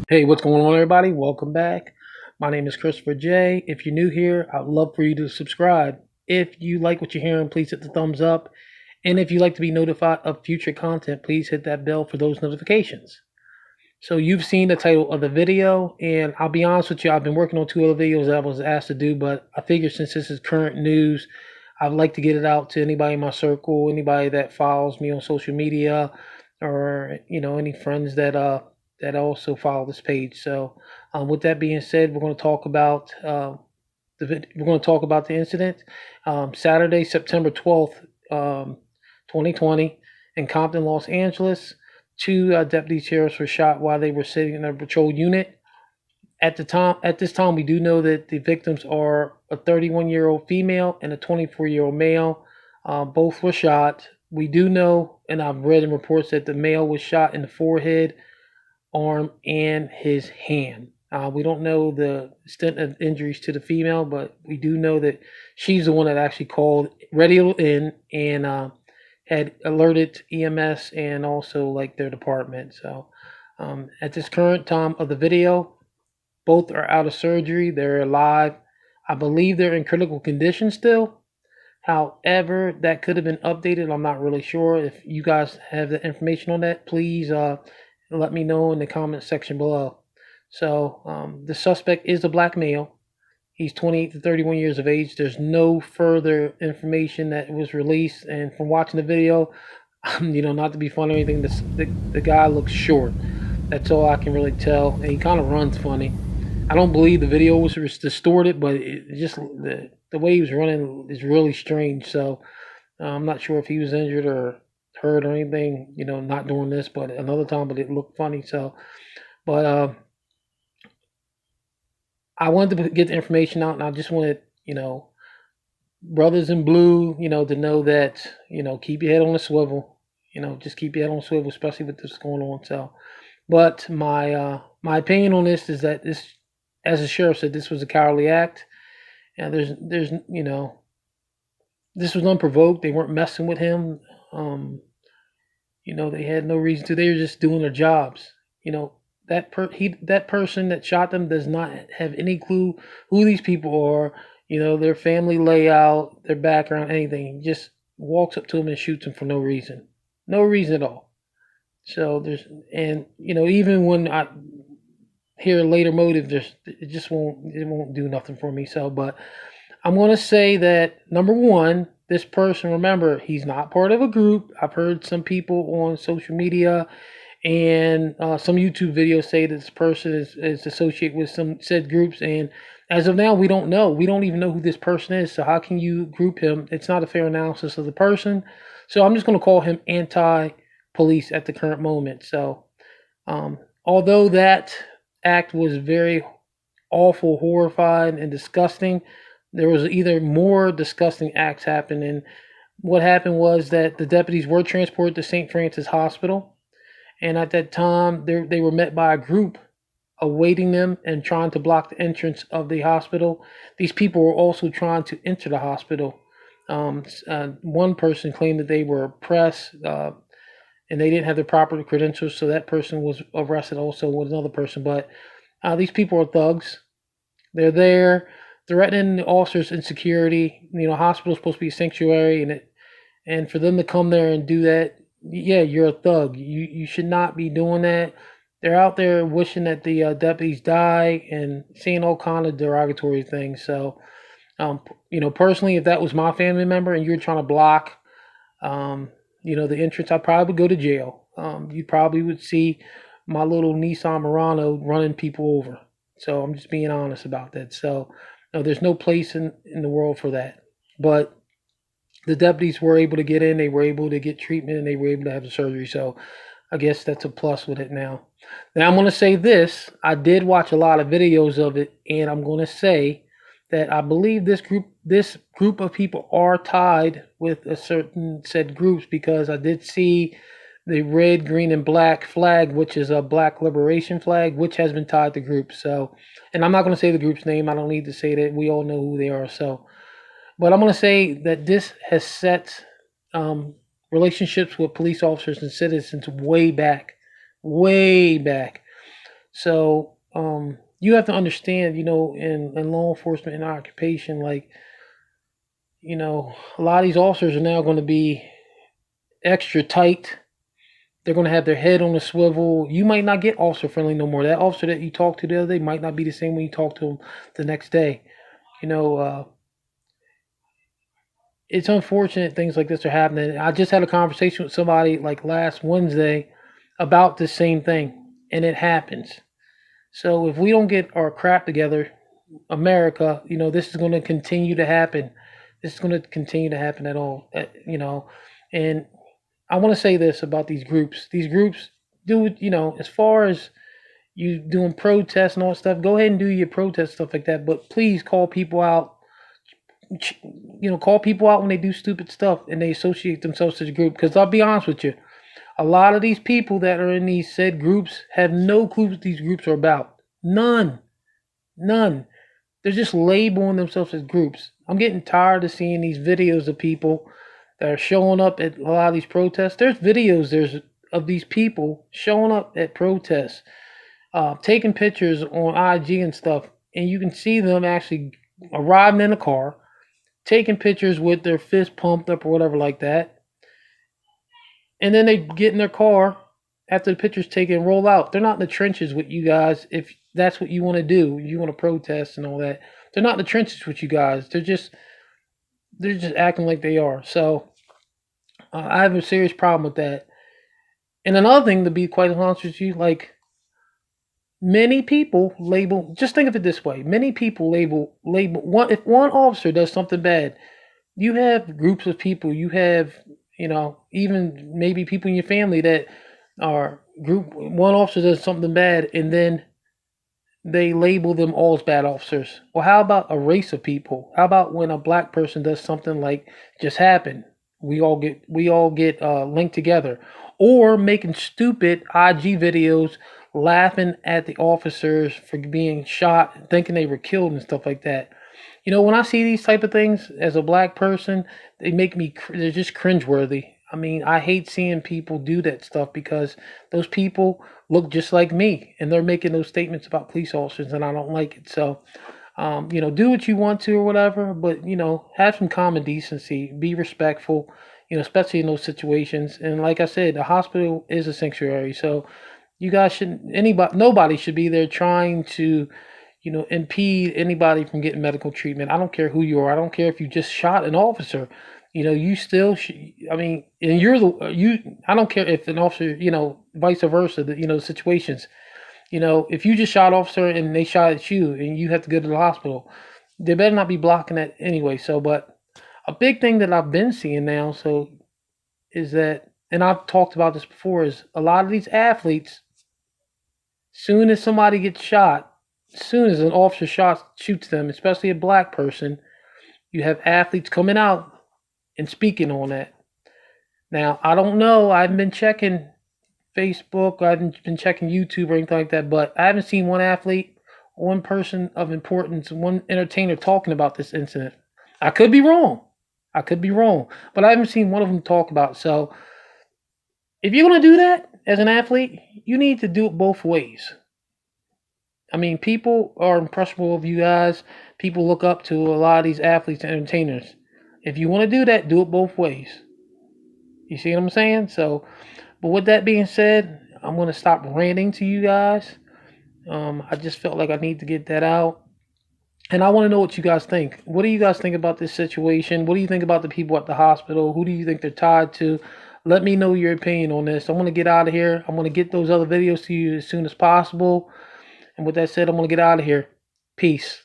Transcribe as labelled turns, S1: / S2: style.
S1: Hey, what's going on, everybody? Welcome back. My name is Christopher J. If you're new here, I'd love for you to subscribe. If you like what you're hearing, please hit the thumbs up. And if you'd like to be notified of future content, please hit that bell for those notifications. So you've seen the title of the video, and I'll be honest with you, I've been working on two other videos that I was asked to do, but I figured since this is current news, I'd like to get it out to anybody in my circle, anybody that follows me on social media, or any friends that also follow this page. So, with that being said, we're going to talk about the incident. Saturday, September 12th, 2020, in Compton, Los Angeles. Two deputy sheriffs were shot while they were sitting in a patrol unit. At this time, we do know that the victims are a 31-year-old female and a 24-year-old male. Both were shot. We do know, and I've read in reports that the male was shot in the forehead, arm, and his hand. We don't know the extent of injuries to the female, but we do know that she's the one that actually called Radio in and had alerted EMS and also like their department. So at this current time of the video, both are out of surgery. They're alive. I believe they're in critical condition still. However, that could have been updated. I'm not really sure. If you guys have the information on that, please let me know in the comment section below. So the suspect is a black male. He's 28 to 31 years of age. There's no further information that was released. And from watching the video, not to be funny or anything, the guy looks short. That's all I can really tell. And he kind of runs funny. I don't believe the video was distorted, but it just the way he was running is really strange. So I'm not sure if he was injured or hurt or anything. Not doing this, but another time, but it looked funny. So, but I wanted to get the information out, and I just wanted brothers in blue, to know that keep your head on a swivel. Just keep your head on a swivel, especially with this going on. So, but my opinion on this is that this, as the sheriff said, this was a cowardly act. And there's this was unprovoked. They weren't messing with him. They had no reason to. They were just doing their jobs. That person that shot them does not have any clue who these people are. Their family layout, their background, anything. He just walks up to them and shoots them for no reason. No reason at all. So even when I hear a later motive, it won't do nothing for me. So, but I'm going to say that number one, this person, remember, he's not part of a group. I've heard some people on social media and some YouTube videos say that this person is associated with some said groups. And as of now, we don't know. We don't even know who this person is. So how can you group him? It's not a fair analysis of the person. So I'm just going to call him anti-police at the current moment. So although that act was very awful, horrifying, and disgusting, there was either more disgusting acts happening. What happened was that the deputies were transported to St. Francis Hospital, and at that time, they were met by a group awaiting them and trying to block the entrance of the hospital. These people were also trying to enter the hospital. One person claimed that they were oppressed and they didn't have the proper credentials, so that person was arrested also with another person. But these people are thugs. They're there threatening the officers' insecurity. Hospital's supposed to be a sanctuary, and for them to come there and do that, yeah, you're a thug. You should not be doing that. They're out there wishing that the deputies die and saying all kind of derogatory things. So, personally, if that was my family member and you're trying to block, the entrance, I probably would go to jail. You probably would see my little Nissan Murano running people over. So I'm just being honest about that. So no, there's no place in the world for that. But the deputies were able to get in, they were able to get treatment, and they were able to have the surgery. So I guess that's a plus with it now. Now I'm going to say this. I did watch a lot of videos of it, and I'm going to say that I believe this group of people are tied with a certain said groups, because I did see the red, green, and black flag, which is a black liberation flag, which has been tied to groups. So, and I'm not going to say the group's name. I don't need to say that. We all know who they are. So, but I'm going to say that this has set relationships with police officers and citizens way back, way back. So you have to understand, in law enforcement and occupation, like, a lot of these officers are now going to be extra tight. They're going to have their head on a swivel. You might not get officer friendly no more. That officer that you talked to the other day might not be the same when you talk to him the next day. You know, uh, it's unfortunate things like this are happening. I just had a conversation with somebody like last Wednesday about the same thing, and it happens. So if we don't get our crap together, America, this is going to continue to happen. This is going to continue to happen at all, and I want to say this about these groups. These groups do, as far as you doing protests and all that stuff, go ahead and do your protest stuff like that. But please call people out. Call people out when they do stupid stuff and they associate themselves to the group. Because I'll be honest with you, a lot of these people that are in these said groups have no clue what these groups are about. None. None. They're just labeling themselves as groups. I'm getting tired of seeing these videos of people that are showing up at a lot of these protests. There's of these people showing up at protests, taking pictures on IG and stuff, and you can see them actually arriving in a car, taking pictures with their fist pumped up or whatever like that, and then they get in their car after the picture's taken and roll out. They're not in the trenches with you guys if that's what you want to do. You want to protest and all that. They're not in the trenches with you guys. They're just acting like they are. So I have a serious problem with that. And another thing, to be quite honest with you, like many people label. Just think of it this way: many people label one. If one officer does something bad, you have groups of people. You have even maybe people in your family that are group. One officer does something bad, and then they label them all as bad officers. Well, how about a race of people? How about when a black person does something like just happened? We all get linked together, or making stupid IG videos, laughing at the officers for being shot, thinking they were killed and stuff like that. When I see these type of things as a black person, they make me. They're just cringeworthy. I mean, I hate seeing people do that stuff because those people look just like me, and they're making those statements about police officers, and I don't like it. So, do what you want to or whatever, but have some common decency, be respectful, especially in those situations. And like I said, the hospital is a sanctuary, so you guys shouldn't nobody should be there trying to impede anybody from getting medical treatment. I don't care who you are. I don't care if you just shot an officer. You still should. I mean, and you're the you. I don't care if an officer, vice versa. The situations. If you just shot an officer and they shot at you and you have to go to the hospital, they better not be blocking that anyway. So, but a big thing that I've been seeing now, so is that, and I've talked about this before, is a lot of these athletes. Soon as somebody gets shot, soon as an officer shoots them, especially a black person, you have athletes coming out and speaking on that. Now, I don't know. I haven't been checking Facebook. I haven't been checking YouTube or anything like that, but I haven't seen one athlete, one person of importance, one entertainer talking about this incident. I could be wrong. I could be wrong, but I haven't seen one of them talk about it. So, if you're going to do that as an athlete, you need to do it both ways. I mean, people are impressionable of you guys. People look up to a lot of these athletes and entertainers. If you want to do that, do it both ways. You see what I'm saying? So, but with that being said, I'm going to stop ranting to you guys. I just felt like I need to get that out. And I want to know what you guys think. What do you guys think about this situation? What do you think about the people at the hospital? Who do you think they're tied to? Let me know your opinion on this. I want to get out of here. I'm going to get those other videos to you as soon as possible. And with that said, I'm going to get out of here. Peace.